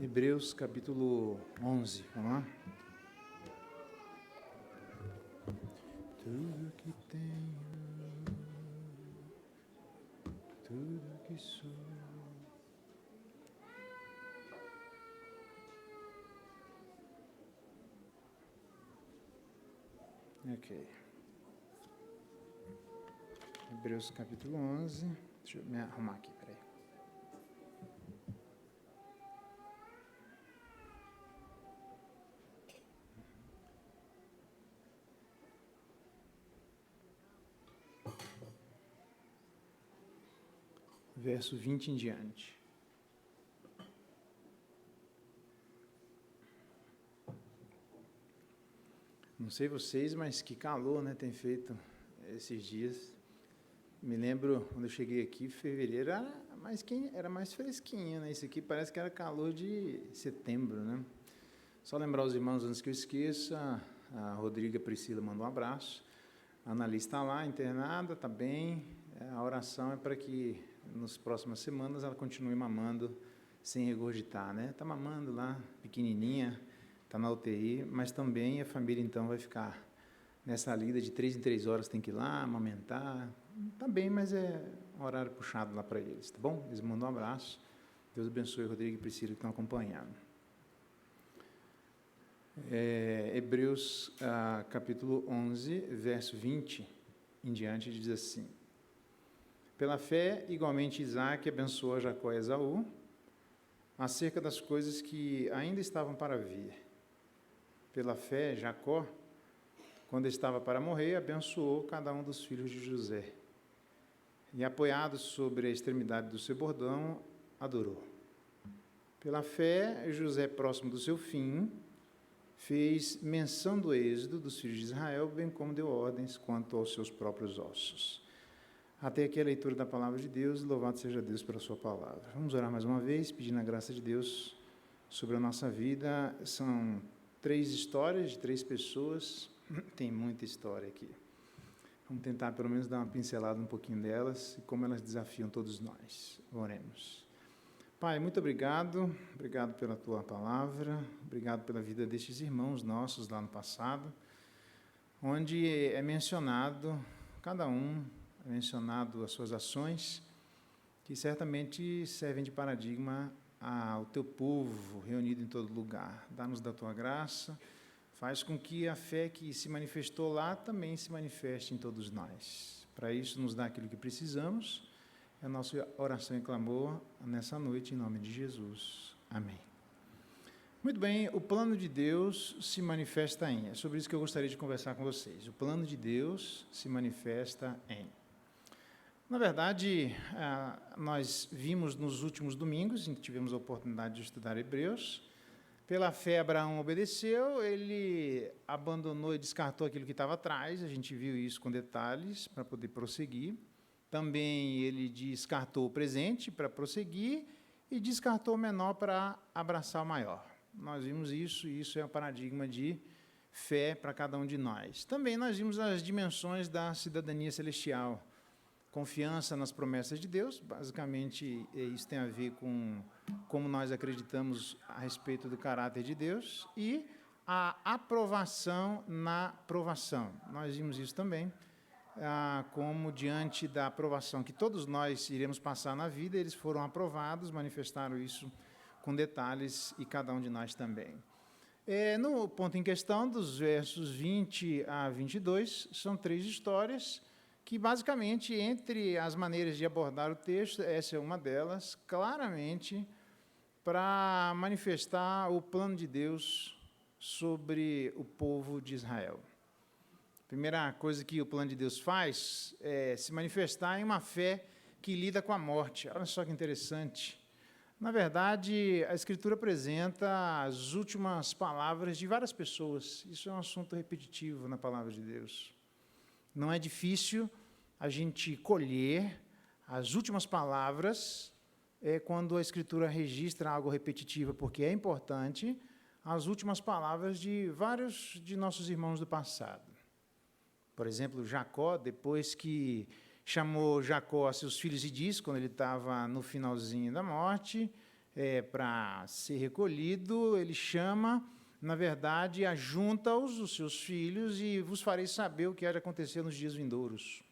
Hebreus capítulo 11, vamos lá? Tudo que tenho, tudo que sou. Ok. Hebreus capítulo 11. Deixa eu me arrumar aqui, peraí. Verso 20 em diante. Não sei vocês, mas que calor, né, tem feito esses dias. Me lembro, quando eu cheguei aqui, fevereiro era mais fresquinho, né? Isso aqui parece que era calor de setembro, né? Só lembrar os irmãos, antes que eu esqueça, a Rodriga Priscila mandou um abraço. A Annalise está lá, internada, está bem. A oração é para que, nas próximas semanas, ela continue mamando sem regurgitar, né? Está mamando lá, pequenininha, está na UTI, mas também a família, então, vai ficar nessa lida de 3 em 3 horas, tem que ir lá, amamentar. Está bem, mas é um horário puxado lá para eles, tá bom? Eles mandam um abraço. Deus abençoe Rodrigo e Priscila que estão acompanhando. Hebreus capítulo 11, verso 20 em diante, diz assim: Pela fé, igualmente Isaque abençoou Jacó e Esaú acerca das coisas que ainda estavam para vir. Pela fé, Jacó, quando estava para morrer, abençoou cada um dos filhos de José. E, apoiado sobre a extremidade do seu bordão, adorou. Pela fé, José, próximo do seu fim, fez menção do êxodo dos filhos de Israel, bem como deu ordens quanto aos seus próprios ossos. Até aqui a leitura da palavra de Deus, e louvado seja Deus pela sua palavra. Vamos orar mais uma vez, pedindo a graça de Deus sobre a nossa vida. São 3 histórias de 3 pessoas, tem muita história aqui. Vamos tentar pelo menos dar uma pincelada um pouquinho delas e como elas desafiam todos nós. Oremos. Pai, muito obrigado pela Tua palavra, obrigado pela vida destes irmãos nossos lá no passado, onde é mencionado, cada um é mencionado as suas ações, que certamente servem de paradigma ao Teu povo reunido em todo lugar. Dá-nos da Tua graça, faz com que a fé que se manifestou lá também se manifeste em todos nós. Para isso, nos dá aquilo que precisamos. É a nossa oração e clamor nessa noite, em nome de Jesus. Amém. Muito bem, o plano de Deus se manifesta em. É sobre isso que eu gostaria de conversar com vocês. O plano de Deus se manifesta em. Na verdade, nós vimos nos últimos domingos, em que tivemos a oportunidade de estudar Hebreus, pela fé Abraão obedeceu, ele abandonou e descartou aquilo que estava atrás, a gente viu isso com detalhes para poder prosseguir. Também ele descartou o presente para prosseguir e descartou o menor para abraçar o maior. Nós vimos isso, e isso é um paradigma de fé para cada um de nós. Também nós vimos as dimensões da cidadania celestial. Confiança nas promessas de Deus, basicamente isso tem a ver com como nós acreditamos a respeito do caráter de Deus, e a aprovação na provação. Nós vimos isso também. Como diante da aprovação que todos nós iremos passar na vida, eles foram aprovados, manifestaram isso com detalhes, e cada um de nós também. No ponto em questão, dos versos 20 a 22, são 3 histórias que, basicamente, entre as maneiras de abordar o texto, essa é uma delas, claramente, para manifestar o plano de Deus sobre o povo de Israel. Primeira coisa que o plano de Deus faz é se manifestar em uma fé que lida com a morte. Olha só que interessante. Na verdade, a Escritura apresenta as últimas palavras de várias pessoas. Isso é um assunto repetitivo na palavra de Deus. Não é difícil a gente colher as últimas palavras quando a Escritura registra algo repetitivo, porque é importante as últimas palavras de vários de nossos irmãos do passado. Por exemplo, Jacó, depois que chamou Jacó a seus filhos e disse, quando ele estava no finalzinho da morte, para ser recolhido, ele chama, na verdade, ajunta-os, os seus filhos, e vos farei saber o que há de acontecer nos dias vindouros.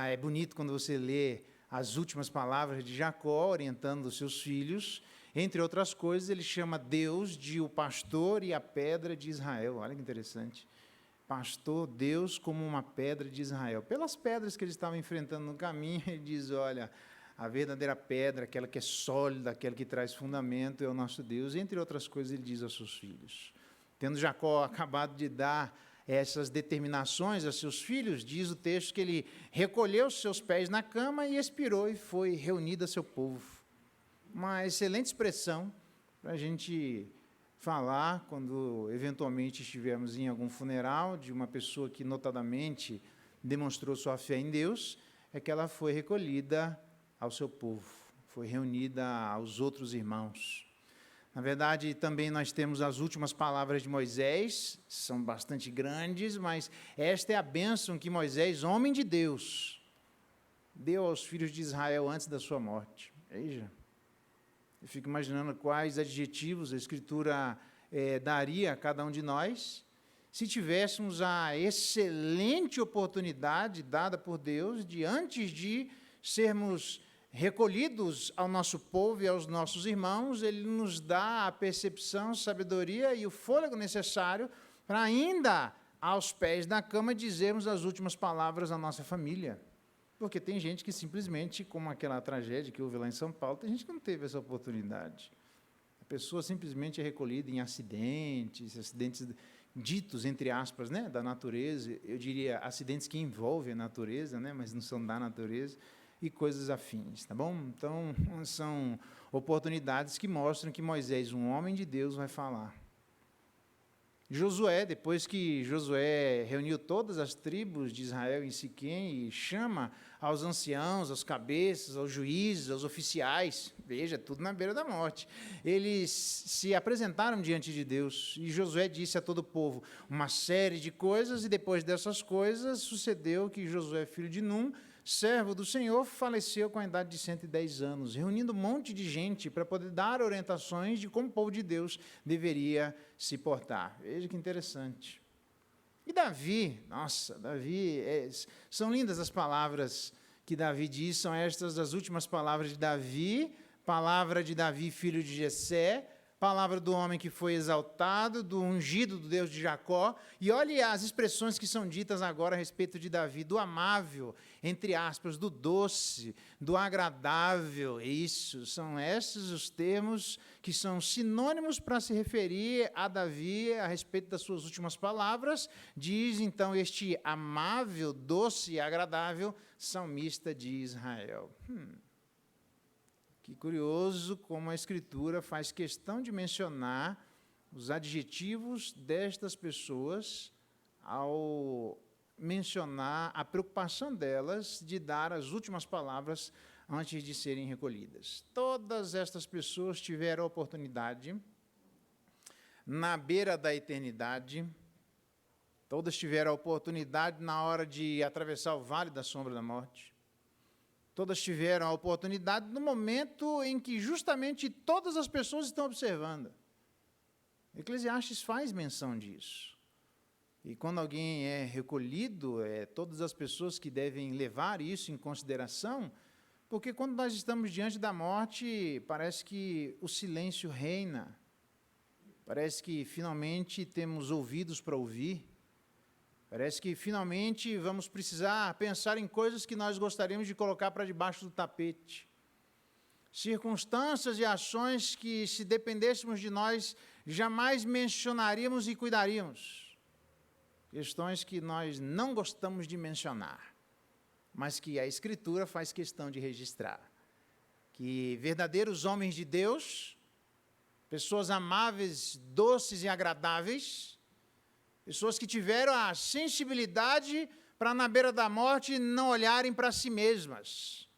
É bonito quando você lê as últimas palavras de Jacó, orientando os seus filhos. Entre outras coisas, ele chama Deus de o pastor e a pedra de Israel. Olha que interessante. Pastor, Deus como uma pedra de Israel. Pelas pedras que eles estavam enfrentando no caminho, ele diz, olha, a verdadeira pedra, aquela que é sólida, aquela que traz fundamento, é o nosso Deus. Entre outras coisas, ele diz aos seus filhos. Tendo Jacó acabado de dar essas determinações a seus filhos, diz o texto que ele recolheu os seus pés na cama e expirou e foi reunido a seu povo. Uma excelente expressão para a gente falar quando eventualmente estivermos em algum funeral de uma pessoa que notadamente demonstrou sua fé em Deus, é que ela foi recolhida ao seu povo, foi reunida aos outros irmãos. Na verdade, também nós temos as últimas palavras de Moisés, são bastante grandes, mas esta é a bênção que Moisés, homem de Deus, deu aos filhos de Israel antes da sua morte. Veja, eu fico imaginando quais adjetivos a Escritura daria a cada um de nós, se tivéssemos a excelente oportunidade dada por Deus de, antes de sermos recolhidos ao nosso povo e aos nossos irmãos, ele nos dá a percepção, sabedoria e o fôlego necessário para ainda, aos pés da cama, dizermos as últimas palavras à nossa família. Porque tem gente que simplesmente, como aquela tragédia que houve lá em São Paulo, tem gente que não teve essa oportunidade. A pessoa simplesmente é recolhida em acidentes ditos, entre aspas, né, da natureza, eu diria acidentes que envolvem a natureza, né, mas não são da natureza, e coisas afins, tá bom? Então, são oportunidades que mostram que Moisés, um homem de Deus, vai falar. Josué, depois que Josué reuniu todas as tribos de Israel em Siquém e chama aos anciãos, aos cabeças, aos juízes, aos oficiais, veja, tudo na beira da morte, eles se apresentaram diante de Deus, e Josué disse a todo o povo uma série de coisas, e depois dessas coisas, sucedeu que Josué, filho de Num, servo do Senhor, faleceu com a idade de 110 anos, reunindo um monte de gente para poder dar orientações de como o povo de Deus deveria se portar. Veja que interessante. E Davi, nossa, são lindas as palavras que Davi diz, são estas as últimas palavras de Davi, palavra de Davi, filho de Jessé, palavra do homem que foi exaltado, do ungido do Deus de Jacó, e olhe as expressões que são ditas agora a respeito de Davi, do amável, entre aspas, do doce, do agradável, isso, são esses os termos que são sinônimos para se referir a Davi a respeito das suas últimas palavras, diz então este amável, doce e agradável salmista de Israel. Que curioso como a Escritura faz questão de mencionar os adjetivos destas pessoas ao mencionar a preocupação delas de dar as últimas palavras antes de serem recolhidas. Todas estas pessoas tiveram a oportunidade, na beira da eternidade, todas tiveram a oportunidade na hora de atravessar o vale da sombra da morte. Todas tiveram a oportunidade no momento em que justamente todas as pessoas estão observando. Eclesiastes faz menção disso. E quando alguém é recolhido, todas as pessoas que devem levar isso em consideração, porque quando nós estamos diante da morte, parece que o silêncio reina, parece que finalmente temos ouvidos para ouvir, parece que finalmente vamos precisar pensar em coisas que nós gostaríamos de colocar para debaixo do tapete. Circunstâncias e ações que, se dependêssemos de nós, jamais mencionaríamos e cuidaríamos. Questões que nós não gostamos de mencionar, mas que a Escritura faz questão de registrar. Que verdadeiros homens de Deus, pessoas amáveis, doces e agradáveis, pessoas que tiveram a sensibilidade para, na beira da morte, não olharem para si mesmas.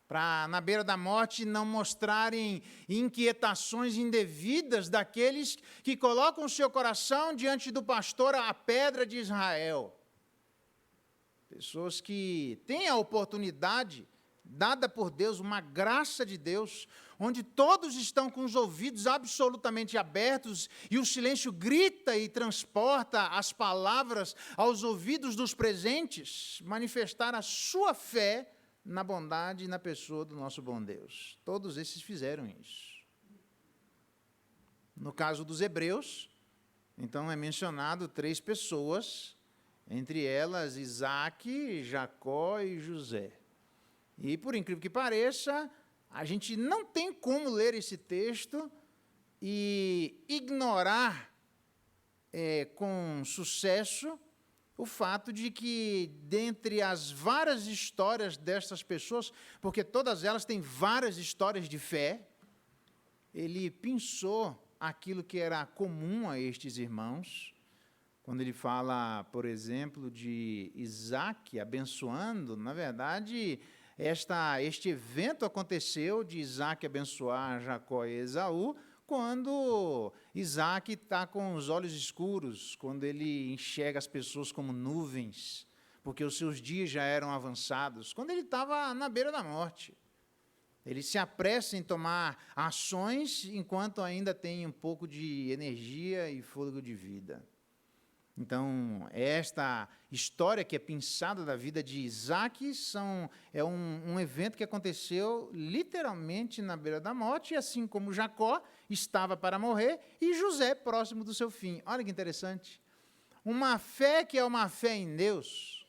Para, na beira da morte, não mostrarem inquietações indevidas daqueles que colocam o seu coração diante do pastor, a pedra de Israel. Pessoas que têm a oportunidade dada por Deus, uma graça de Deus, onde todos estão com os ouvidos absolutamente abertos e o silêncio grita e transporta as palavras aos ouvidos dos presentes, manifestar a sua fé na bondade e na pessoa do nosso bom Deus. Todos esses fizeram isso. No caso dos hebreus, então é mencionado 3 pessoas, entre elas Isaque, Jacó e José. E, por incrível que pareça, a gente não tem como ler esse texto e ignorar com sucesso o fato de que, dentre as várias histórias destas pessoas, porque todas elas têm várias histórias de fé, ele pensou aquilo que era comum a estes irmãos, quando ele fala, por exemplo, de Isaque abençoando, na verdade, este evento aconteceu de Isaque abençoar Jacó e Esaú, quando Isaque está com os olhos escuros, quando ele enxerga as pessoas como nuvens, porque os seus dias já eram avançados, quando ele estava na beira da morte. Ele se apressa em tomar ações enquanto ainda tem um pouco de energia e fôlego de vida. Então, esta história que é pensada da vida de Isaque é um evento que aconteceu literalmente na beira da morte, assim como Jacó estava para morrer e José próximo do seu fim. Olha que interessante. Uma fé que é uma fé em Deus,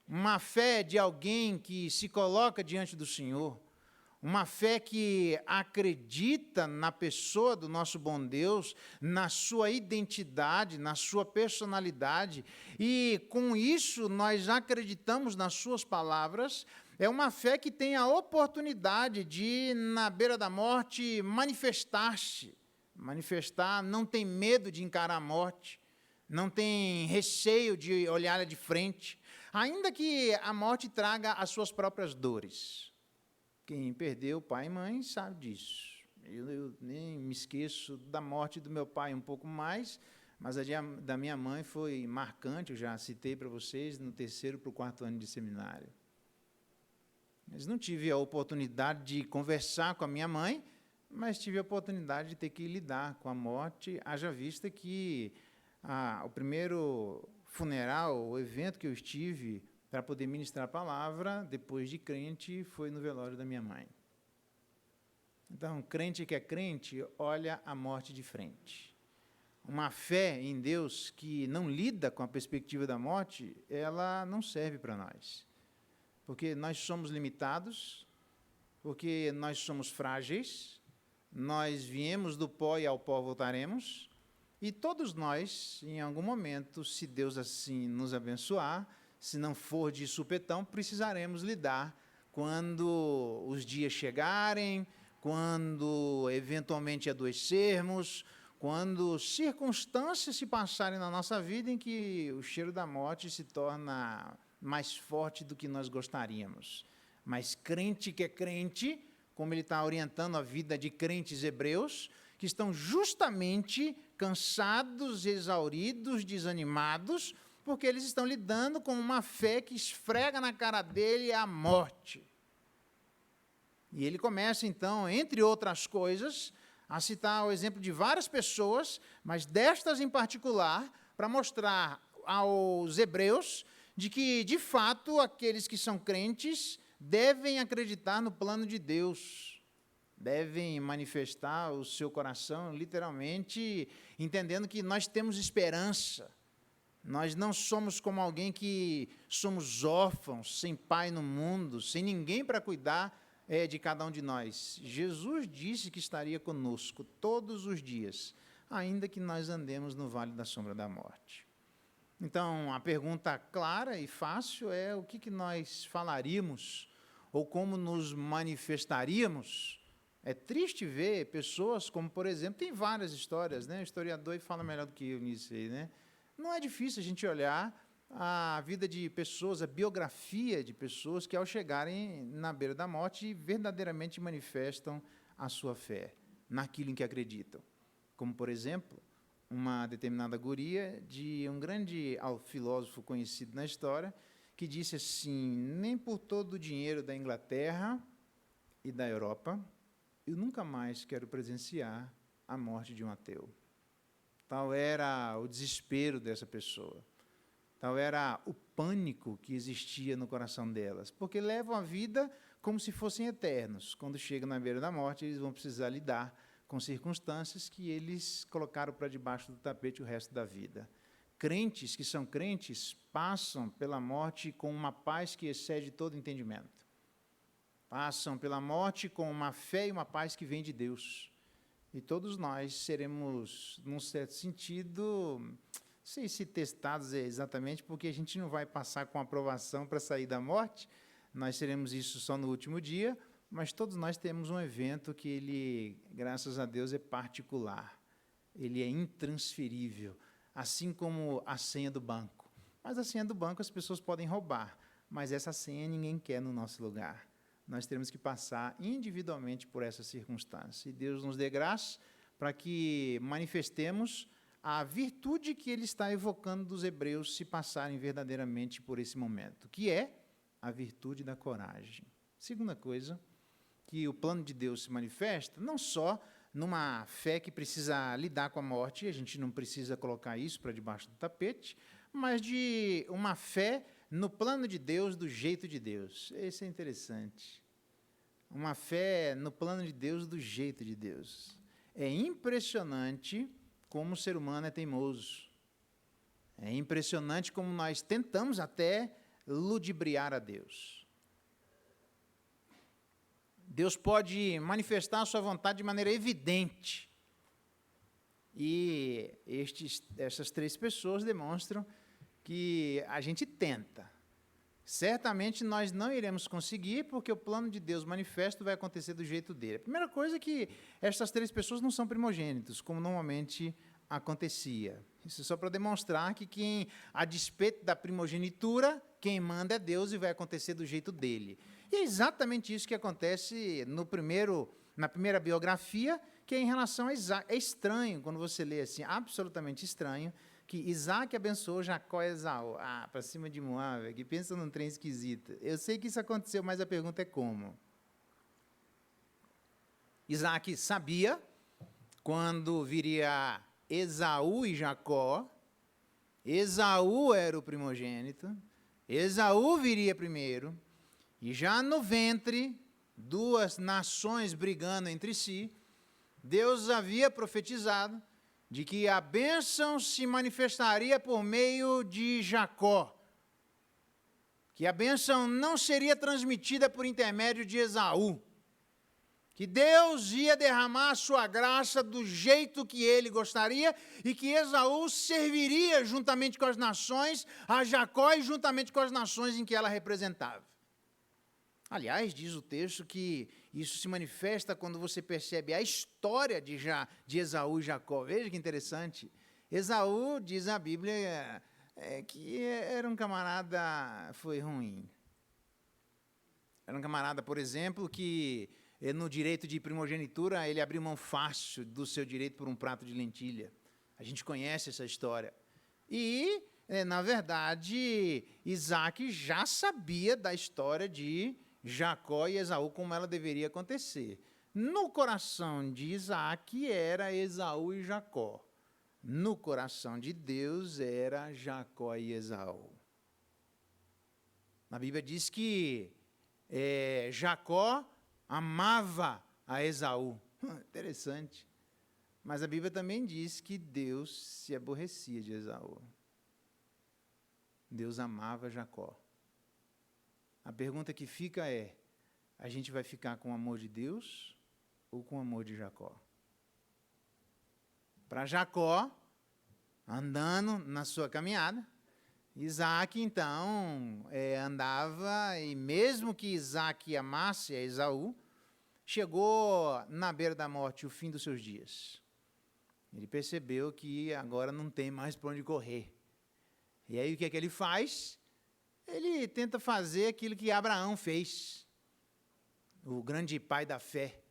uma fé de alguém que se coloca diante do Senhor, uma fé que acredita na pessoa do nosso bom Deus, na sua identidade, na sua personalidade, e com isso nós acreditamos nas suas palavras, é uma fé que tem a oportunidade de, na beira da morte, manifestar, não tem medo de encarar a morte, não tem receio de olhar de frente, ainda que a morte traga as suas próprias dores. Quem perdeu pai e mãe sabe disso. Eu nem me esqueço da morte do meu pai um pouco mais, mas a da minha mãe foi marcante, eu já citei para vocês, no 3º para o 4º ano de seminário. Mas não tive a oportunidade de conversar com a minha mãe, mas tive a oportunidade de ter que lidar com a morte, haja vista que o primeiro funeral, o evento que eu estive para poder ministrar a palavra, depois de crente, foi no velório da minha mãe. Então, crente que é crente, olha a morte de frente. Uma fé em Deus que não lida com a perspectiva da morte, ela não serve para nós. Porque nós somos limitados, porque nós somos frágeis, nós viemos do pó e ao pó voltaremos, e todos nós, em algum momento, se Deus assim nos abençoar, se não for de supetão, precisaremos lidar quando os dias chegarem, quando eventualmente adoecermos, quando circunstâncias se passarem na nossa vida em que o cheiro da morte se torna mais forte do que nós gostaríamos. Mas crente que é crente, como ele está orientando a vida de crentes hebreus, que estão justamente cansados, exauridos, desanimados, porque eles estão lidando com uma fé que esfrega na cara dele a morte. E ele começa, então, entre outras coisas, a citar o exemplo de várias pessoas, mas destas em particular, para mostrar aos hebreus de que, de fato, aqueles que são crentes devem acreditar no plano de Deus, devem manifestar o seu coração, literalmente, entendendo que nós temos esperança. Nós não somos como alguém que somos órfãos, sem pai no mundo, sem ninguém para cuidar de cada um de nós. Jesus disse que estaria conosco todos os dias, ainda que nós andemos no vale da sombra da morte. Então, a pergunta clara e fácil é o que nós falaríamos ou como nos manifestaríamos. É triste ver pessoas como, por exemplo, tem várias histórias, né? O historiador fala melhor do que eu nisso aí, né? Não é difícil a gente olhar a vida de pessoas, a biografia de pessoas que, ao chegarem na beira da morte, verdadeiramente manifestam a sua fé naquilo em que acreditam. Como, por exemplo, uma determinada guria de um grande filósofo conhecido na história, que disse assim: nem por todo o dinheiro da Inglaterra e da Europa, eu nunca mais quero presenciar a morte de um ateu. Tal era o desespero dessa pessoa. Tal era o pânico que existia no coração delas, porque levam a vida como se fossem eternos. Quando chegam na beira da morte, eles vão precisar lidar com circunstâncias que eles colocaram para debaixo do tapete o resto da vida. Crentes que são crentes passam pela morte com uma paz que excede todo entendimento. Passam pela morte com uma fé e uma paz que vem de Deus. E todos nós seremos, num certo sentido, não sei se testados exatamente, porque a gente não vai passar com aprovação para sair da morte, nós seremos isso só no último dia, mas todos nós temos um evento que ele, graças a Deus, é particular. Ele é intransferível, assim como a senha do banco. Mas a senha do banco as pessoas podem roubar, mas essa senha ninguém quer no nosso lugar. Nós teremos que passar individualmente por essa circunstância. E Deus nos dê graça para que manifestemos a virtude que Ele está evocando dos hebreus se passarem verdadeiramente por esse momento, que é a virtude da coragem. Segunda coisa, que o plano de Deus se manifesta, não só numa fé que precisa lidar com a morte, a gente não precisa colocar isso para debaixo do tapete, mas de uma fé no plano de Deus, do jeito de Deus. Isso é interessante. Uma fé no plano de Deus, do jeito de Deus. É impressionante como o ser humano é teimoso. É impressionante como nós tentamos até ludibriar a Deus. Deus pode manifestar a sua vontade de maneira evidente. E essas três pessoas demonstram que a gente tenta. Certamente nós não iremos conseguir, porque o plano de Deus manifesto vai acontecer do jeito dele. A primeira coisa é que essas três pessoas não são primogênitos, como normalmente acontecia. Isso é só para demonstrar que a despeito da primogenitura, quem manda é Deus e vai acontecer do jeito dele. E é exatamente isso que acontece na primeira biografia, que é em relação a Isaac. É estranho, quando você lê assim, absolutamente estranho, que Isaac abençoou Jacó e Esaú. Para cima de Moab, que pensa num trem esquisito. Eu sei que isso aconteceu, mas a pergunta é como? Isaac sabia, quando viria Esaú e Jacó, Esaú era o primogênito, Esaú viria primeiro, e já no ventre, duas nações brigando entre si, Deus havia profetizado de que a bênção se manifestaria por meio de Jacó, que a bênção não seria transmitida por intermédio de Esaú, que Deus ia derramar a sua graça do jeito que ele gostaria e que Esaú serviria juntamente com as nações a Jacó e juntamente com as nações em que ela representava. Aliás, diz o texto que isso se manifesta quando você percebe a história de Esaú e Jacó. Veja que interessante. Esaú, diz a Bíblia, que era um camarada, foi ruim. Era um camarada, por exemplo, que no direito de primogenitura, ele abriu mão fácil do seu direito por um prato de lentilha. A gente conhece essa história. E, na verdade, Isaac já sabia da história de Jacó e Esaú, como ela deveria acontecer. No coração de Isaac era Esaú e Jacó. No coração de Deus era Jacó e Esaú. A Bíblia diz que Jacó amava a Esaú. Interessante. Mas a Bíblia também diz que Deus se aborrecia de Esaú. Deus amava Jacó. A pergunta que fica é, a gente vai ficar com o amor de Deus ou com o amor de Jacó? Para Jacó, andando na sua caminhada, Isaac, então, andava, e mesmo que Isaac amasse a Esaú, chegou na beira da morte, o fim dos seus dias. Ele percebeu que agora não tem mais para onde correr. E aí o que é que ele faz? Ele tenta fazer aquilo que Abraão fez, o grande pai da fé,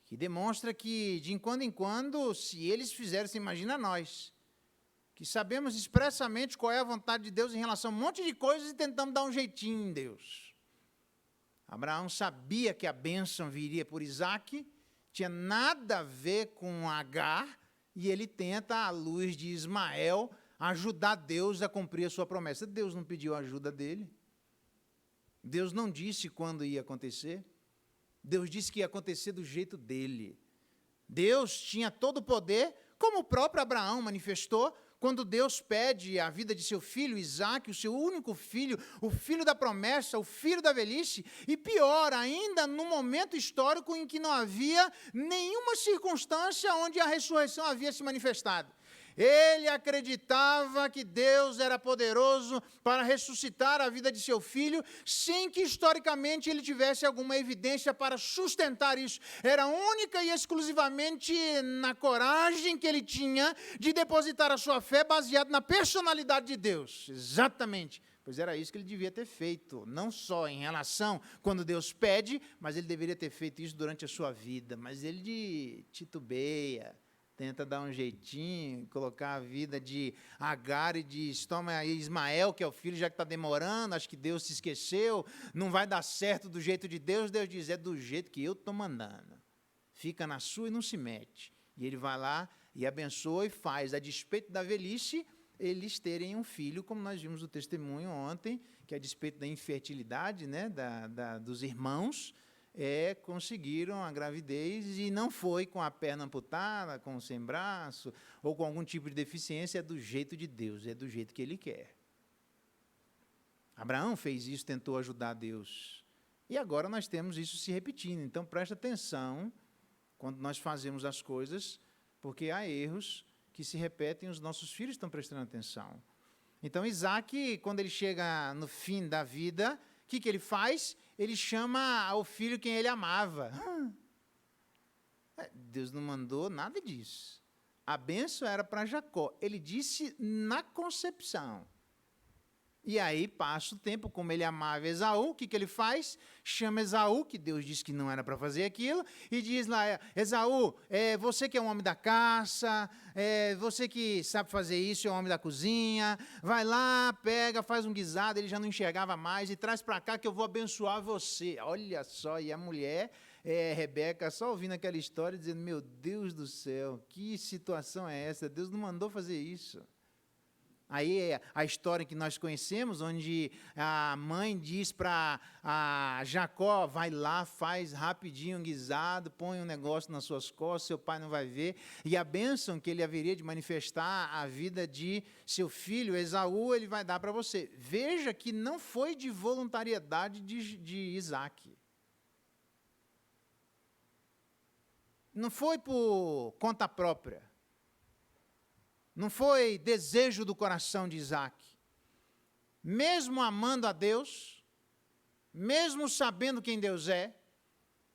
que demonstra que, de quando em quando, se eles fizeram, você imagina nós. que sabemos expressamente qual é a vontade de Deus em relação a um monte de coisas e tentamos dar um jeitinho em Deus. Abraão sabia que a bênção viria por Isaque, tinha nada a ver com Agar, e ele tenta, à luz de Ismael, ajudar Deus a cumprir a sua promessa. Deus não pediu a ajuda dele. Deus não disse quando ia acontecer. Deus disse que ia acontecer do jeito dele. Deus tinha todo o poder, como o próprio Abraão manifestou, quando Deus pede a vida de seu filho, Isaque, o seu único filho, o filho da promessa, o filho da velhice, e pior, ainda no momento histórico em que não havia nenhuma circunstância onde a ressurreição havia se manifestado. Ele acreditava que Deus era poderoso para ressuscitar a vida de seu filho, sem que historicamente ele tivesse alguma evidência para sustentar isso. Era única e exclusivamente na coragem que ele tinha de depositar a sua fé baseada na personalidade de Deus. Exatamente. Pois era isso que ele devia ter feito, não só em relação quando Deus pede, mas ele deveria ter feito isso durante a sua vida. Mas ele titubeia, tenta dar um jeitinho, colocar a vida de Agar e diz, toma aí Ismael, que é o filho, já que está demorando, acho que Deus se esqueceu, não vai dar certo do jeito de Deus. Deus diz, é do jeito que eu estou mandando. Fica na sua e não se mete. E ele vai lá e abençoa e faz, a despeito da velhice, eles terem um filho, como nós vimos no testemunho ontem, que a despeito da infertilidade, né, dos irmãos, conseguiram a gravidez e não foi com a perna amputada, com o sem braço, ou com algum tipo de deficiência, é do jeito de Deus, é do jeito que Ele quer. Abraão fez isso, tentou ajudar Deus. E agora nós temos isso se repetindo. Então, presta atenção quando nós fazemos as coisas, porque há erros que se repetem e os nossos filhos estão prestando atenção. Então, Isaque, quando ele chega no fim da vida, o que ele faz? Ele chama ao filho quem ele amava. Deus não mandou nada disso. A bênção era para Jacó. Ele disse na concepção. E aí passa o tempo, como ele amava Esaú, o que ele faz? Chama Esaú, que Deus disse que não era para fazer aquilo, e diz lá, Esaú, você que é um homem da caça, você que sabe fazer isso, é um homem da cozinha, vai lá, pega, faz um guisado, ele já não enxergava mais, e traz para cá que eu vou abençoar você. Olha só, e a mulher, Rebeca, só ouvindo aquela história, dizendo, meu Deus do céu, que situação é essa? Deus não mandou fazer isso. Aí é a história que nós conhecemos, onde a mãe diz para Jacó, vai lá, faz rapidinho um guisado, põe um negócio nas suas costas, seu pai não vai ver. E a bênção que ele haveria de manifestar a vida de seu filho, Esaú, ele vai dar para você. Veja que não foi de voluntariedade de Isaque. Não foi por conta própria. Não foi desejo do coração de Isaque. Mesmo amando a Deus, mesmo sabendo quem Deus é,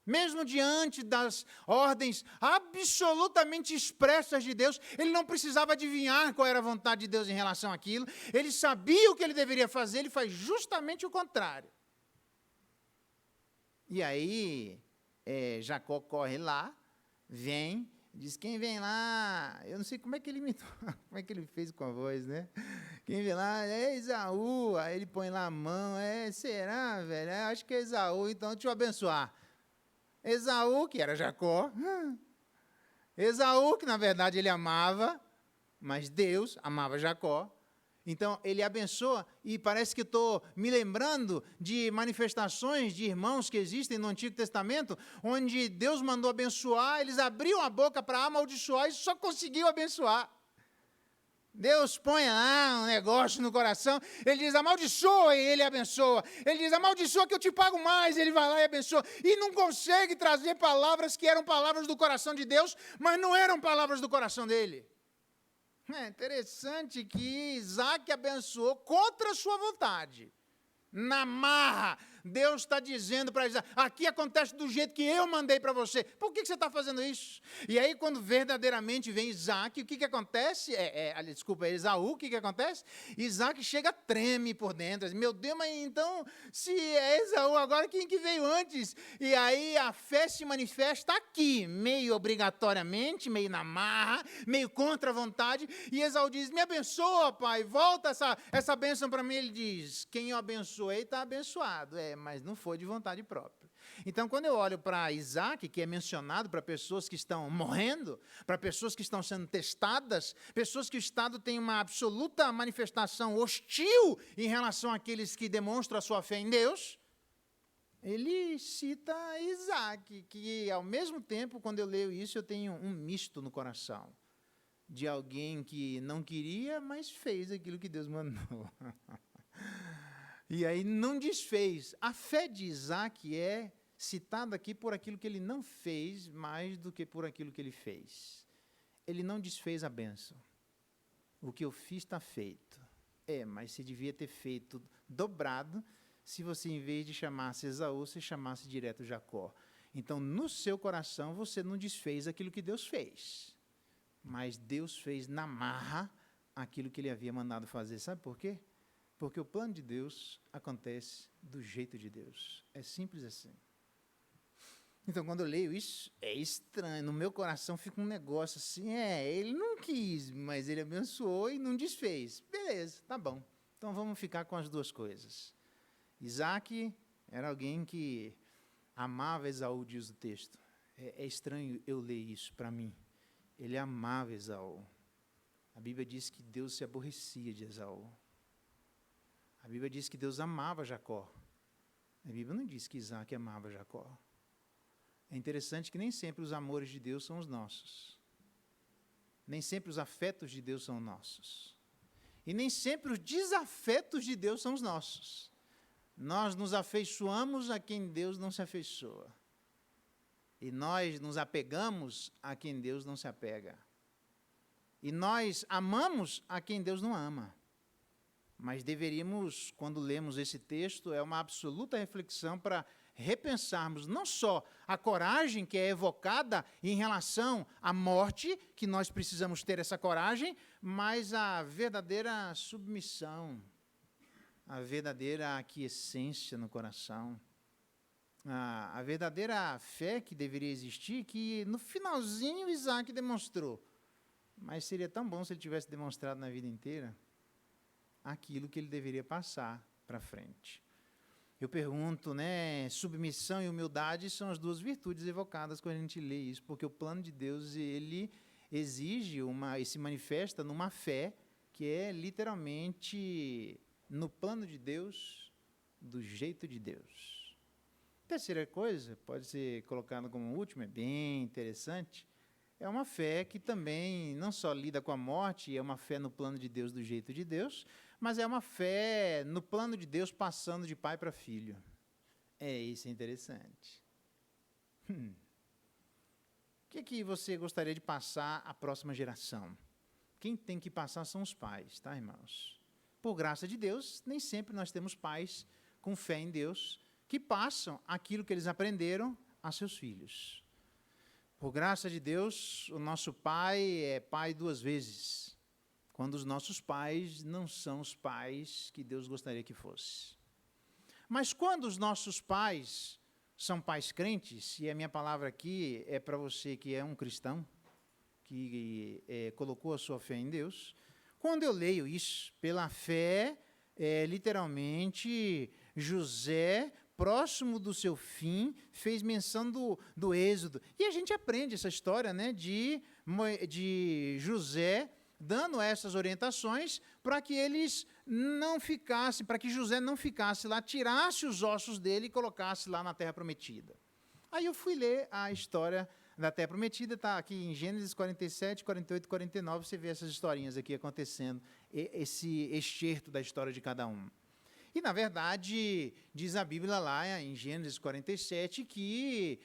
mesmo diante das ordens absolutamente expressas de Deus, ele não precisava adivinhar qual era a vontade de Deus em relação àquilo, ele sabia o que ele deveria fazer, ele faz justamente o contrário. E aí, Jacó corre lá, vem, diz, quem vem lá, eu não sei como é que ele imitou, como é que ele fez com a voz, né? Quem vem lá, é Esaú, aí ele põe lá a mão, será, velho? Acho que é Esaú, então deixa eu abençoar. Esaú, que era Jacó, Esaú, que na verdade ele amava, mas Deus amava Jacó. Então, ele abençoa, e parece que estou me lembrando de manifestações de irmãos que existem no Antigo Testamento, onde Deus mandou abençoar, eles abriam a boca para amaldiçoar e só conseguiu abençoar. Deus põe lá um negócio no coração, ele diz, amaldiçoa, e ele abençoa. Ele diz, amaldiçoa que eu te pago mais, ele vai lá e abençoa. E não consegue trazer palavras que eram palavras do coração de Deus, mas não eram palavras do coração dele. É interessante que Isaque abençoou contra a sua vontade, na marra, Deus está dizendo para Isaac, aqui acontece do jeito que eu mandei para você. Por que você está fazendo isso? E aí, quando verdadeiramente vem Isaac, o que acontece? Desculpa, é Esaú, o que acontece? Isaac chega, treme por dentro. Diz, meu Deus, mas então, se é Esaú, agora quem que veio antes? E aí a fé se manifesta aqui, meio obrigatoriamente, meio na marra, meio contra a vontade. E Esaú diz, me abençoa, pai, volta essa bênção para mim. Ele diz, quem eu abençoei está abençoado. Mas não foi de vontade própria. Então, quando eu olho para Isaac, que é mencionado para pessoas que estão morrendo, para pessoas que estão sendo testadas, pessoas que o Estado tem uma absoluta manifestação hostil em relação àqueles que demonstram a sua fé em Deus, ele cita Isaac, que ao mesmo tempo, quando eu leio isso, eu tenho um misto no coração, de alguém que não queria, mas fez aquilo que Deus mandou. E aí não desfez. A fé de Isaac é citada aqui por aquilo que ele não fez, mais do que por aquilo que ele fez. Ele não desfez a bênção. O que eu fiz está feito. Mas você devia ter feito dobrado, se você, em vez de chamar-se Esaú, você chamasse direto Jacó. Então, no seu coração, você não desfez aquilo que Deus fez. Mas Deus fez na marra aquilo que ele havia mandado fazer. Sabe por quê? Porque o plano de Deus acontece do jeito de Deus. É simples assim. Então, quando eu leio isso, é estranho. No meu coração fica um negócio assim, ele não quis, mas ele abençoou e não desfez. Beleza, tá bom. Então, vamos ficar com as duas coisas. Isaac era alguém que amava Esaú, diz o texto. É estranho eu ler isso para mim. Ele amava Esaú. A Bíblia diz que Deus se aborrecia de Esaú. A Bíblia diz que Deus amava Jacó. A Bíblia não diz que Isaac amava Jacó. É interessante que nem sempre os amores de Deus são os nossos. Nem sempre os afetos de Deus são nossos. E nem sempre os desafetos de Deus são os nossos. Nós nos afeiçoamos a quem Deus não se afeiçoa. E nós nos apegamos a quem Deus não se apega. E nós amamos a quem Deus não ama. Mas deveríamos, quando lemos esse texto, é uma absoluta reflexão para repensarmos não só a coragem que é evocada em relação à morte, que nós precisamos ter essa coragem, mas a verdadeira submissão, a verdadeira aquiescência no coração, a verdadeira fé que deveria existir, que no finalzinho Isaac demonstrou. Mas seria tão bom se ele tivesse demonstrado na vida inteira aquilo que ele deveria passar para frente. Eu pergunto, submissão e humildade são as duas virtudes evocadas quando a gente lê isso, porque o plano de Deus, ele exige e se manifesta numa fé que é literalmente no plano de Deus, do jeito de Deus. Terceira coisa, pode ser colocada como última, é bem interessante, é uma fé que também não só lida com a morte, é uma fé no plano de Deus, do jeito de Deus, mas é uma fé no plano de Deus passando de pai para filho. Isso é interessante. O que você gostaria de passar à próxima geração? Quem tem que passar são os pais, tá, irmãos? Por graça de Deus, nem sempre nós temos pais com fé em Deus que passam aquilo que eles aprenderam a seus filhos. Por graça de Deus, o nosso pai é pai duas vezes, quando os nossos pais não são os pais que Deus gostaria que fosse. Mas quando os nossos pais são pais crentes, e a minha palavra aqui é para você que é um cristão, que colocou a sua fé em Deus, quando eu leio isso, pela fé, literalmente, José, próximo do seu fim, fez menção do Êxodo. E a gente aprende essa história, de José dando essas orientações para que eles não ficassem, para que José não ficasse lá, tirasse os ossos dele e colocasse lá na Terra Prometida. Aí eu fui ler a história da Terra Prometida, está aqui em Gênesis 47, 48 e 49, você vê essas historinhas aqui acontecendo, esse excerto da história de cada um. E, na verdade, diz a Bíblia lá em Gênesis 47 que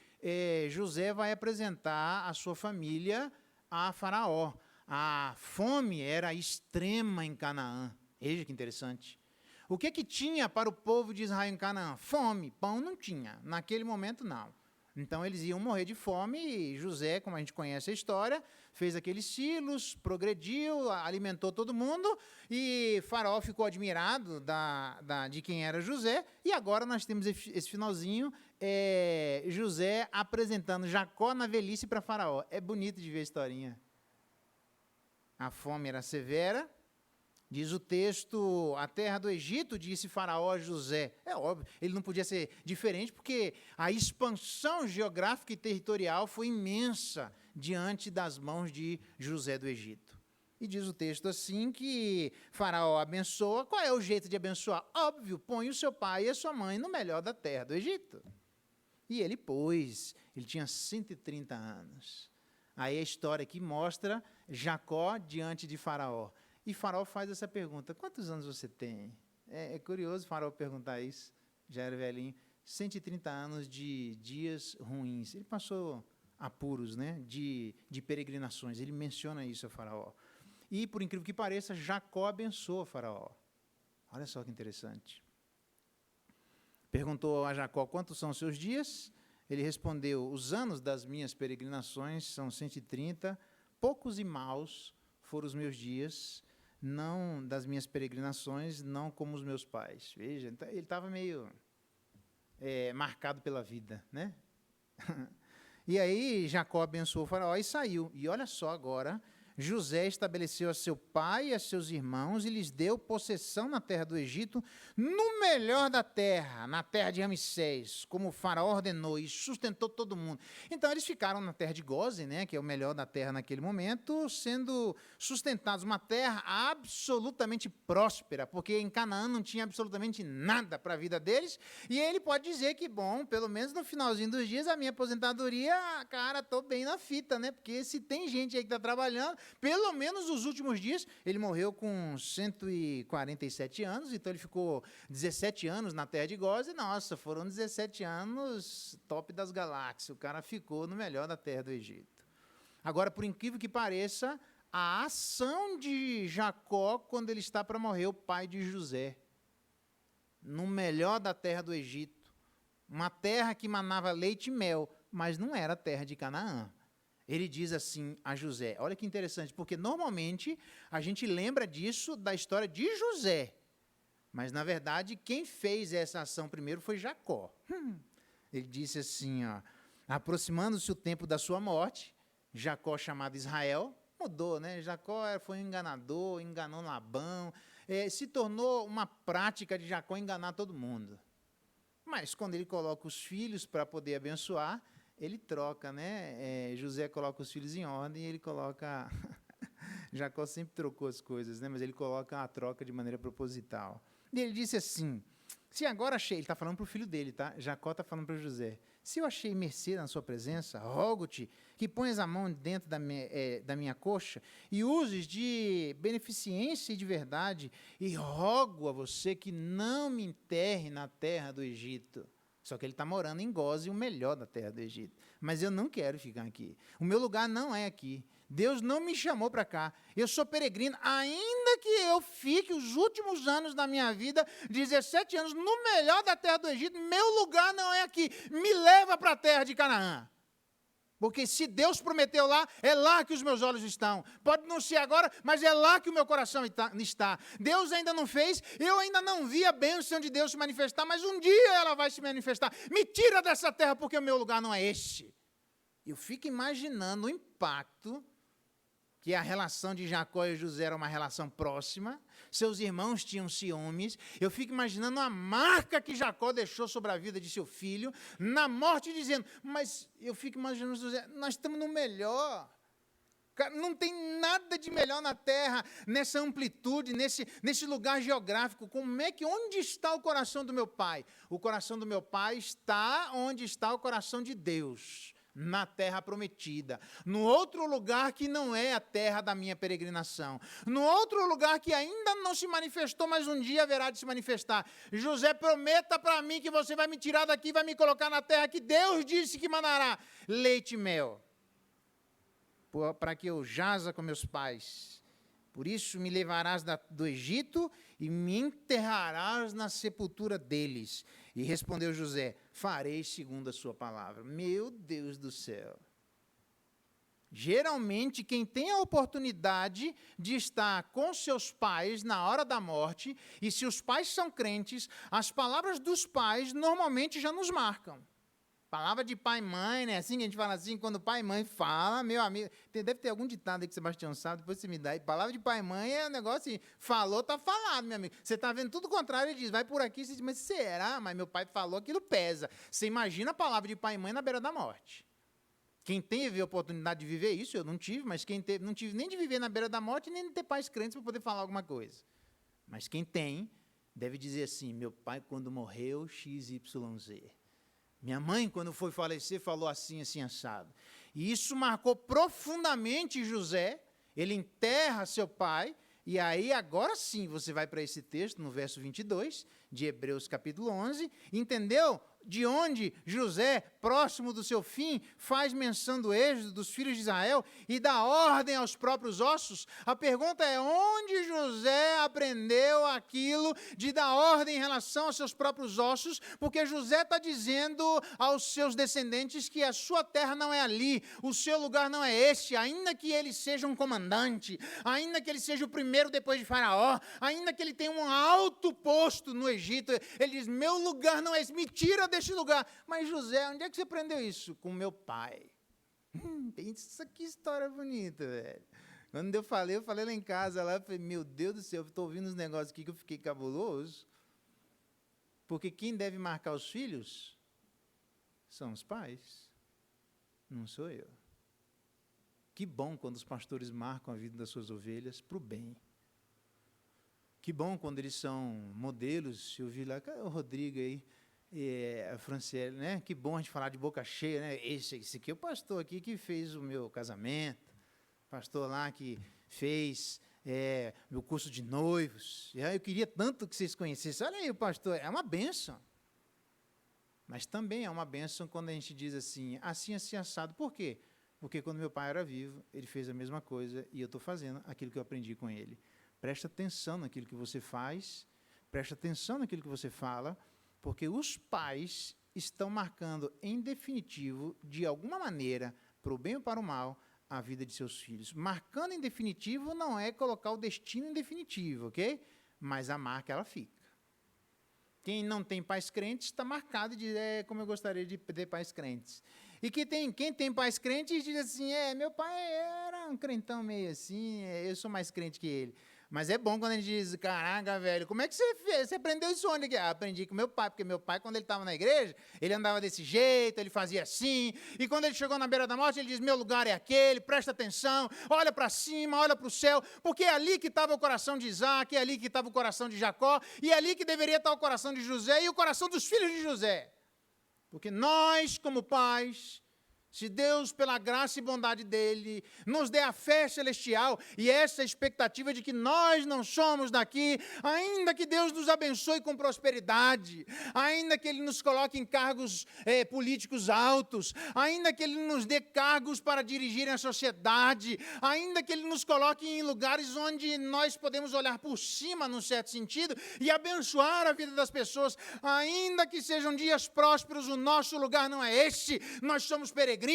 José vai apresentar a sua família a Faraó. A fome era extrema em Canaã. Veja que interessante. O que tinha para o povo de Israel em Canaã? Fome, pão não tinha, naquele momento não. Então eles iam morrer de fome e José, como a gente conhece a história, fez aqueles silos, progrediu, alimentou todo mundo e Faraó ficou admirado de quem era José. E agora nós temos esse finalzinho, José apresentando Jacó na velhice para Faraó. É bonito de ver a historinha. A fome era severa. Diz o texto, a terra do Egito, disse Faraó a José. É óbvio, ele não podia ser diferente, porque a expansão geográfica e territorial foi imensa diante das mãos de José do Egito. E diz o texto assim que Faraó abençoa. Qual é o jeito de abençoar? Óbvio, põe o seu pai e a sua mãe no melhor da terra do Egito. E ele pôs, ele tinha 130 anos. Aí a história aqui mostra Jacó diante de Faraó. E Faraó faz essa pergunta, quantos anos você tem? É curioso Faraó perguntar isso, já era velhinho. 130 anos de dias ruins. Ele passou apuros, né, de peregrinações, ele menciona isso a Faraó. E, por incrível que pareça, Jacó abençoa Faraó. Olha só que interessante. Perguntou a Jacó, quantos são os seus dias? Ele respondeu, os anos das minhas peregrinações são 130, poucos e maus foram os meus dias, não das minhas peregrinações, não como os meus pais. Veja, ele estava meio marcado pela vida, né? E aí Jacó abençoou o Faraó e saiu. E olha só agora, José estabeleceu a seu pai e a seus irmãos e lhes deu possessão na terra do Egito, no melhor da terra, na terra de Ramsés, como o Faraó ordenou, e sustentou todo mundo. Então, eles ficaram na terra de Gósen, né, que é o melhor da terra naquele momento, sendo sustentados, uma terra absolutamente próspera, porque em Canaã não tinha absolutamente nada para a vida deles, e ele pode dizer que, bom, pelo menos no finalzinho dos dias, a minha aposentadoria, cara, estou bem na fita, né, porque se tem gente aí que está trabalhando, pelo menos nos últimos dias, ele morreu com 147 anos, então ele ficou 17 anos na terra de Gósen. Nossa, foram 17 anos top das galáxias. O cara ficou no melhor da terra do Egito. Agora, por incrível que pareça, a ação de Jacó, quando ele está para morrer, o pai de José, no melhor da terra do Egito, uma terra que manava leite e mel, mas não era a terra de Canaã. Ele diz assim a José, olha que interessante, porque normalmente a gente lembra disso da história de José, mas na verdade quem fez essa ação primeiro foi Jacó. Ele disse assim, ó, aproximando-se o tempo da sua morte, Jacó, chamado Israel, mudou, né? Jacó foi um enganador, enganou Labão, se tornou uma prática de Jacó enganar todo mundo. Mas quando ele coloca os filhos para poder abençoar, ele troca, né? José coloca os filhos em ordem e ele coloca... Jacó sempre trocou as coisas, né? Mas ele coloca a troca de maneira proposital. E ele disse assim, se agora achei... Ele está falando para o filho dele, tá? Jacó está falando para José. Se eu achei mercê na sua presença, rogo-te que ponhas a mão dentro da minha coxa e uses de beneficência e de verdade, e rogo a você que não me enterre na terra do Egito. Só que ele está morando em Gósen, o melhor da terra do Egito. Mas eu não quero ficar aqui. O meu lugar não é aqui. Deus não me chamou para cá. Eu sou peregrino. Ainda que eu fique os últimos anos da minha vida, 17 anos, no melhor da terra do Egito, meu lugar não é aqui. Me leva para a terra de Canaã. Porque se Deus prometeu lá, é lá que os meus olhos estão. Pode não ser agora, mas é lá que o meu coração está. Deus ainda não fez, eu ainda não vi a bênção de Deus se manifestar, mas um dia ela vai se manifestar. Me tira dessa terra, porque o meu lugar não é este. Eu fico imaginando o impacto que a relação de Jacó e José era uma relação próxima, seus irmãos tinham ciúmes, eu fico imaginando a marca que Jacó deixou sobre a vida de seu filho, na morte, dizendo, mas eu fico imaginando José, nós estamos no melhor, não tem nada de melhor na terra, nessa amplitude, nesse lugar geográfico, onde está o coração do meu pai? O coração do meu pai está onde está o coração de Deus, na terra prometida, no outro lugar que não é a terra da minha peregrinação, no outro lugar que ainda não se manifestou, mas um dia haverá de se manifestar. José, prometa para mim que você vai me tirar daqui e vai me colocar na terra que Deus disse que mandará leite e mel, para que eu jaza com meus pais, Por isso me levarás do Egito e me enterrarás na sepultura deles. E respondeu José, farei segundo a sua palavra. Meu Deus do céu. Geralmente, quem tem a oportunidade de estar com seus pais na hora da morte, e se os pais são crentes, as palavras dos pais normalmente já nos marcam. Palavra de pai e mãe, né? Assim que a gente fala assim, quando pai e mãe fala, meu amigo, deve ter algum ditado aí que o Sebastião sabe, depois você me dá. E palavra de pai e mãe é um negócio assim, falou, tá falado, meu amigo. Você tá vendo tudo o contrário e diz, vai por aqui, você diz, mas será? Mas meu pai falou, aquilo pesa. Você imagina a palavra de pai e mãe na beira da morte. Quem teve a oportunidade de viver isso, eu não tive, mas quem teve, não tive nem de viver na beira da morte, nem de ter pais crentes para poder falar alguma coisa. Mas quem tem, deve dizer assim, meu pai quando morreu, XYZ. Minha mãe, quando foi falecer, falou assim, assim, assado. E isso marcou profundamente José, ele enterra seu pai, e aí agora sim você vai para esse texto, no verso 22, de Hebreus capítulo 11, entendeu? De onde José, próximo do seu fim, faz menção do êxodo dos filhos de Israel e dá ordem aos próprios ossos. A pergunta é, onde José aprendeu aquilo de dar ordem em relação aos seus próprios ossos? Porque José está dizendo aos seus descendentes que a sua terra não é ali, o seu lugar não é este, ainda que ele seja um comandante, ainda que ele seja o primeiro depois de Faraó, ainda que ele tenha um alto posto no Egito, ele diz, meu lugar não é esse, me tira deste lugar. Mas José, onde é que você aprendeu isso? Com meu pai. Pensa que história bonita, velho. Quando eu falei lá em casa, lá, eu falei, meu Deus do céu, eu estou ouvindo uns negócios aqui que eu fiquei cabuloso. Porque quem deve marcar os filhos são os pais, não sou eu. Que bom quando os pastores marcam a vida das suas ovelhas para o bem. Que bom quando eles são modelos. Eu vi lá, o Rodrigo aí, a Franciele, né? Que bom a gente falar de boca cheia, né? Esse aqui é o pastor aqui que fez o meu casamento, pastor lá que fez meu curso de noivos. E aí eu queria tanto que vocês conhecessem. Olha aí o pastor, é uma bênção. Mas também é uma bênção quando a gente diz assim, assim assado. Por quê? Porque quando meu pai era vivo, ele fez a mesma coisa e eu estou fazendo aquilo que eu aprendi com ele. Presta atenção naquilo que você faz, presta atenção naquilo que você fala, porque os pais estão marcando, em definitivo, de alguma maneira, para o bem ou para o mal, a vida de seus filhos. Marcando em definitivo não é colocar o destino em definitivo, ok? Mas a marca, ela fica. Quem não tem pais crentes está marcado e diz, como eu gostaria de ter pais crentes. E quem tem pais crentes diz assim, meu pai era um crentão meio assim, eu sou mais crente que ele. Mas é bom quando a gente diz, caraca, velho, como é que você fez? Você aprendeu isso onde? Aprendi com meu pai, porque meu pai, quando ele estava na igreja, ele andava desse jeito, ele fazia assim, e quando ele chegou na beira da morte, ele diz, meu lugar é aquele, presta atenção, olha para cima, olha para o céu, porque é ali que estava o coração de Isaac, é ali que estava o coração de Jacó, e é ali que deveria estar o coração de José e o coração dos filhos de José. Porque nós, como pais, se Deus, pela graça e bondade dEle, nos dê a fé celestial e essa expectativa de que nós não somos daqui, ainda que Deus nos abençoe com prosperidade, ainda que Ele nos coloque em cargos políticos altos, ainda que Ele nos dê cargos para dirigir a sociedade, ainda que Ele nos coloque em lugares onde nós podemos olhar por cima, num certo sentido, e abençoar a vida das pessoas, ainda que sejam dias prósperos, o nosso lugar não é este, nós somos peregrinos,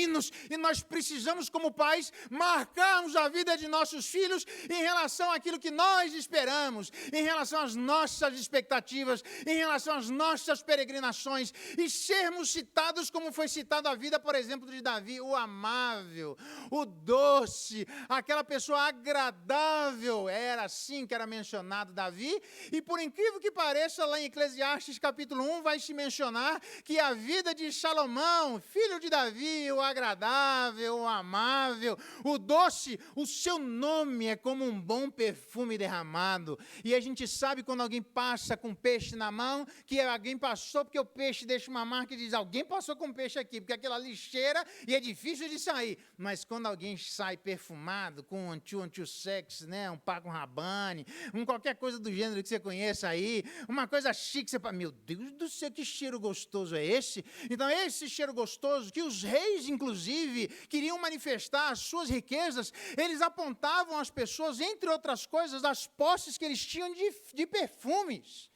e nós precisamos, como pais, marcarmos a vida de nossos filhos em relação àquilo que nós esperamos, em relação às nossas expectativas, em relação às nossas peregrinações, e sermos citados como foi citada a vida, por exemplo, de Davi, o amável, o doce, aquela pessoa agradável, era assim que era mencionado Davi, e por incrível que pareça, lá em Eclesiastes capítulo 1, vai se mencionar que a vida de Salomão, filho de Davi, o agradável, o amável, o doce, o seu nome é como um bom perfume derramado. E a gente sabe quando alguém passa com peixe na mão, que alguém passou, porque o peixe deixa uma marca e diz, alguém passou com peixe aqui, porque aquela lixeira e é difícil de sair. Mas quando alguém sai perfumado, com um anti-sex, né, um Paco Rabanne, qualquer coisa do gênero que você conheça aí, uma coisa chique, você fala, meu Deus do céu, que cheiro gostoso é esse? Então esse cheiro gostoso que os reis reis, inclusive, queriam manifestar as suas riquezas, eles apontavam às pessoas, entre outras coisas, as posses que eles tinham de perfumes.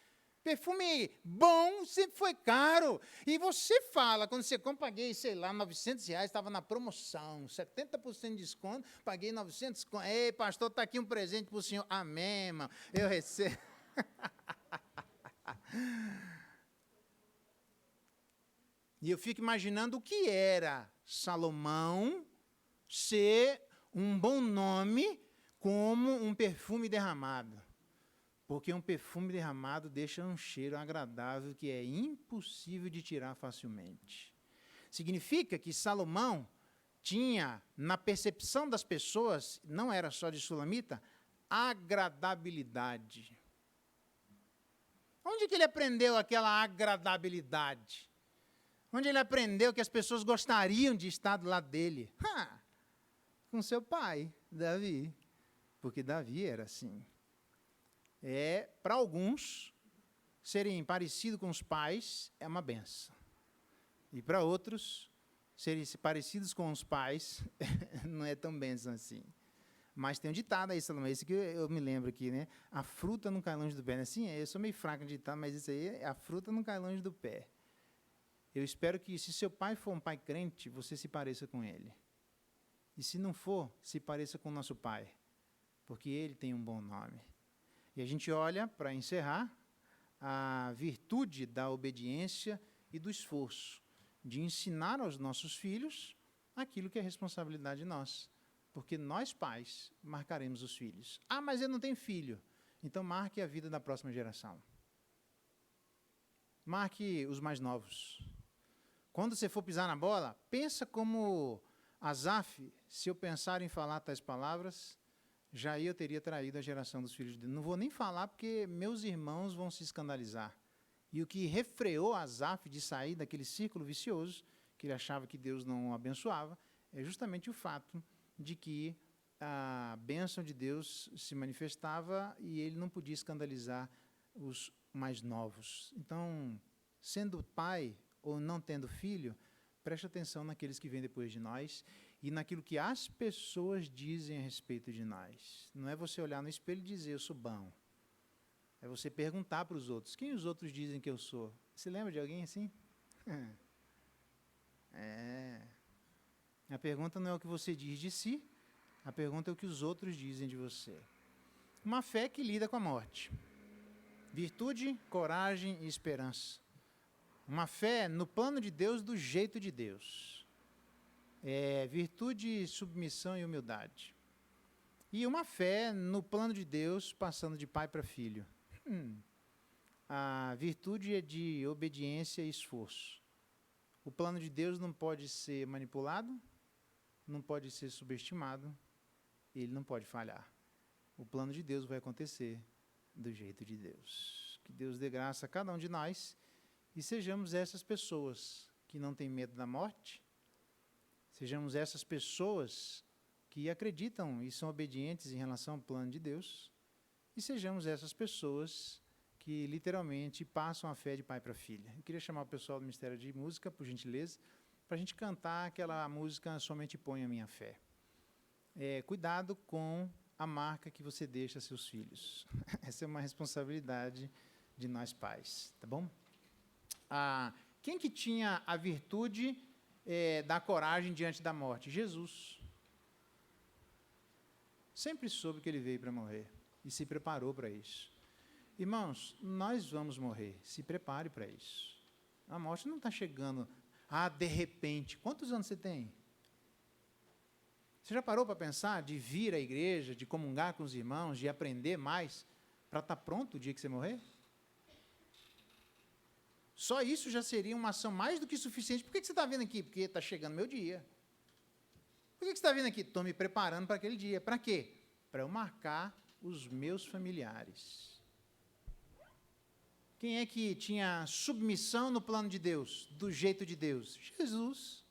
Perfume bom sempre foi caro. E você fala, quando você compra, paguei, sei lá, R$900, estava na promoção, 70% de desconto, paguei 900. Ei, pastor, está aqui um presente para o senhor. Amém, irmão. Eu recebo. E eu fico imaginando o que era Salomão ser um bom nome como um perfume derramado. Porque um perfume derramado deixa um cheiro agradável que é impossível de tirar facilmente. Significa que Salomão tinha, na percepção das pessoas, não era só de sulamita, agradabilidade. Onde que ele aprendeu aquela agradabilidade? Onde ele aprendeu que as pessoas gostariam de estar do lado dele? Com seu pai, Davi. Porque Davi era assim. Para alguns, serem parecidos com os pais é uma benção. E para outros, serem parecidos com os pais não é tão benção assim. Mas tem um ditado aí, Salomão, esse que eu me lembro aqui, né? A fruta não cai longe do pé. Assim, eu sou meio fraco de ditado, mas isso aí, a fruta não cai longe do pé. Eu espero que, se seu pai for um pai crente, você se pareça com ele. E se não for, se pareça com o nosso pai, porque ele tem um bom nome. E a gente olha, para encerrar, a virtude da obediência e do esforço, de ensinar aos nossos filhos aquilo que é responsabilidade nossa. Porque nós, pais, marcaremos os filhos. Mas eu não tenho filho. Então, marque a vida da próxima geração. Marque os mais novos. Quando você for pisar na bola, pensa como Asaf, se eu pensar em falar tais palavras, já eu teria traído a geração dos filhos de Deus. Não vou nem falar porque meus irmãos vão se escandalizar. E o que refreou Asaf de sair daquele círculo vicioso, que ele achava que Deus não o abençoava, é justamente o fato de que a bênção de Deus se manifestava e ele não podia escandalizar os mais novos. Então, sendo pai ou não tendo filho, preste atenção naqueles que vêm depois de nós e naquilo que as pessoas dizem a respeito de nós. Não é você olhar no espelho e dizer, eu sou bom. É você perguntar para os outros, quem os outros dizem que eu sou? Você lembra de alguém assim? A pergunta não é o que você diz de si, a pergunta é o que os outros dizem de você. Uma fé que lida com a morte. Virtude, coragem e esperança. Uma fé no plano de Deus, do jeito de Deus. Virtude, submissão e humildade. E uma fé no plano de Deus, passando de pai para filho. A virtude é de obediência e esforço. O plano de Deus não pode ser manipulado, não pode ser subestimado, ele não pode falhar. O plano de Deus vai acontecer do jeito de Deus. Que Deus dê graça a cada um de nós e sejamos essas pessoas que não têm medo da morte, sejamos essas pessoas que acreditam e são obedientes em relação ao plano de Deus, e sejamos essas pessoas que literalmente passam a fé de pai para filha. Eu queria chamar o pessoal do Ministério de Música, por gentileza, para a gente cantar aquela música Somente Põe a Minha Fé. Cuidado com a marca que você deixa a seus filhos. Essa é uma responsabilidade de nós pais, tá bom? Quem que tinha a virtude da coragem diante da morte? Jesus. Sempre soube que ele veio para morrer e se preparou para isso. Irmãos, nós vamos morrer, se prepare para isso. A morte não está chegando, de repente. Quantos anos você tem? Você já parou para pensar de vir à igreja, de comungar com os irmãos, de aprender mais, para estar pronto o dia que você morrer? Só isso já seria uma ação mais do que suficiente. Por que você está vindo aqui? Porque está chegando meu dia. Por que você está vindo aqui? Estou me preparando para aquele dia. Para quê? Para eu marcar os meus familiares. Quem é que tinha submissão no plano de Deus, do jeito de Deus? Jesus.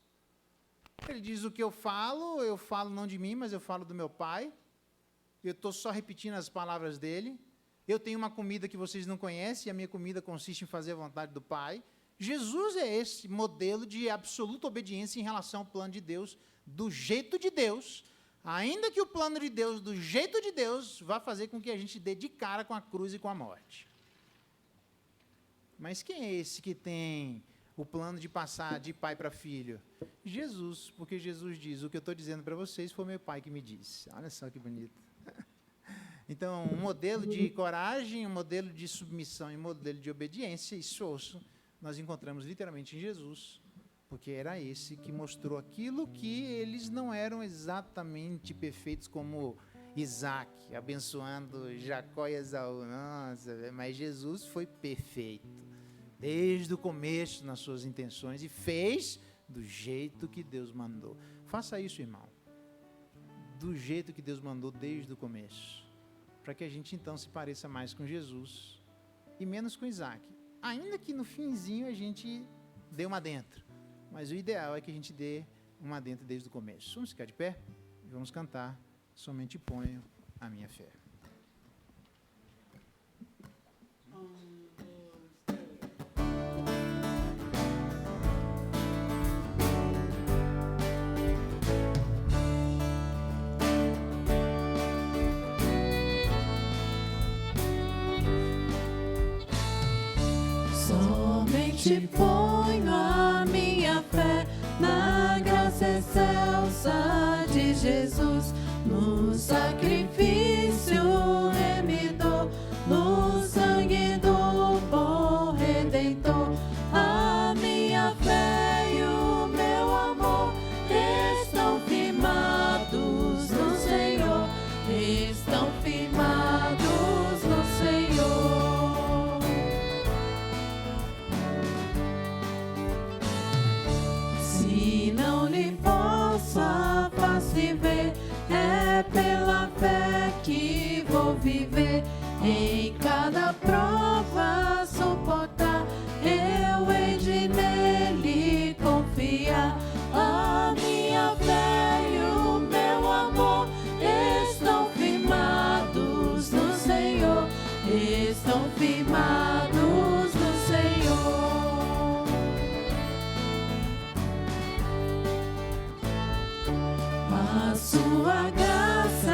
Ele diz, o que eu falo não de mim, mas eu falo do meu Pai. Eu estou só repetindo as palavras dele. Eu tenho uma comida que vocês não conhecem, e a minha comida consiste em fazer a vontade do Pai. Jesus é esse modelo de absoluta obediência em relação ao plano de Deus, do jeito de Deus, ainda que o plano de Deus, do jeito de Deus, vá fazer com que a gente dê de cara com a cruz e com a morte. Mas quem é esse que tem o plano de passar de pai para filho? Jesus, porque Jesus diz, o que eu estou dizendo para vocês foi meu pai que me disse. Olha só que bonito. Então, um modelo de coragem, um modelo de submissão e um modelo de obediência e esforço, nós encontramos literalmente em Jesus, porque era esse que mostrou aquilo que eles não eram exatamente perfeitos como Isaac, abençoando Jacó e Esaú. Nossa, mas Jesus foi perfeito, desde o começo nas suas intenções, e fez do jeito que Deus mandou. Faça isso, irmão, do jeito que Deus mandou desde o começo, para que a gente então se pareça mais com Jesus e menos com Isaac. Ainda que no finzinho a gente dê uma dentro, mas o ideal é que a gente dê uma dentro desde o começo. Vamos ficar de pé e vamos cantar Somente Ponho a Minha Fé. Somente ponho a minha fé na graça excelsa de Jesus, no sacrifício remidor, no sangue do bom Redentor. A minha fé e o meu amor estão firmados no Senhor, estão firmados no Senhor. Se não lhe posso a face ver, é pela fé que vou viver. Em cada prova suportar, eu hei de nele confiar. A minha fé e o meu amor estão firmados no Senhor, estão firmados no Senhor. A sua graça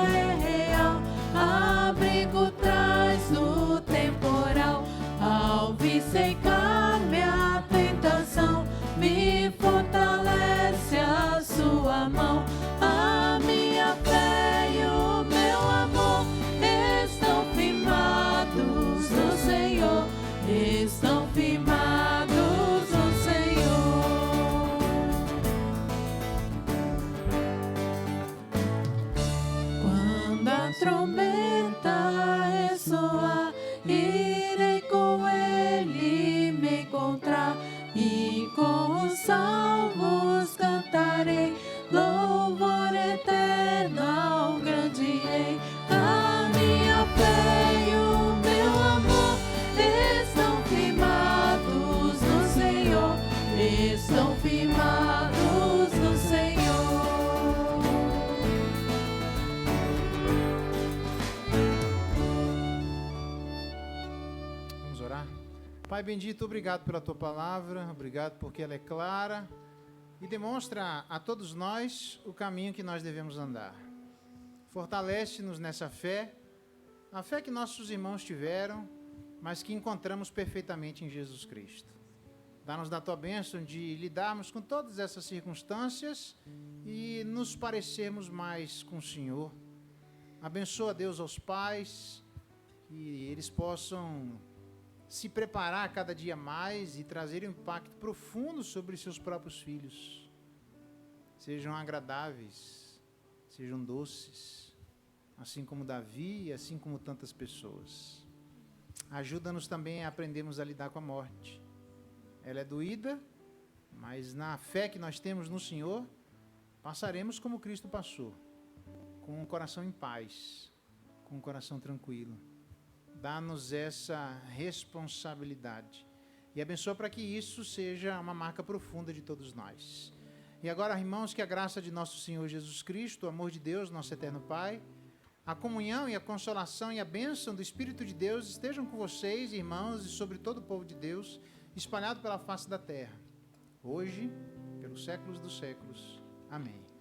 é real, abrigo traz no temporal. Ao vir secar minha tentação, me fortalece a sua mão. A minha fé e o meu amor estão firmados no Senhor, estão firmados no Senhor. Quando a trombeta ressoar, irei com ele me encontrar, e com os salvos cantarei louvor eterno ao grande Rei. A minha fé e o meu amor estão firmados no Senhor, estão firmados no Senhor. Vamos orar? Pai bendito, obrigado pela Tua palavra, obrigado porque ela é clara e demonstra a todos nós o caminho que nós devemos andar. Fortalece-nos nessa fé, a fé que nossos irmãos tiveram, mas que encontramos perfeitamente em Jesus Cristo. Dá-nos da Tua bênção de lidarmos com todas essas circunstâncias e nos parecermos mais com o Senhor. Abençoa, Deus, aos pais, que eles possam se preparar cada dia mais e trazer um impacto profundo sobre seus próprios filhos. Sejam agradáveis, sejam doces, assim como Davi e assim como tantas pessoas. Ajuda-nos também a aprendermos a lidar com a morte. Ela é doída, mas na fé que nós temos no Senhor, passaremos como Cristo passou, com um coração em paz, com um coração tranquilo. Dá-nos essa responsabilidade e abençoa para que isso seja uma marca profunda de todos nós. E agora, irmãos, que a graça de nosso Senhor Jesus Cristo, o amor de Deus, nosso eterno Pai, a comunhão e a consolação e a bênção do Espírito de Deus estejam com vocês, irmãos, e sobre todo o povo de Deus, espalhado pela face da terra, hoje, pelos séculos dos séculos. Amém.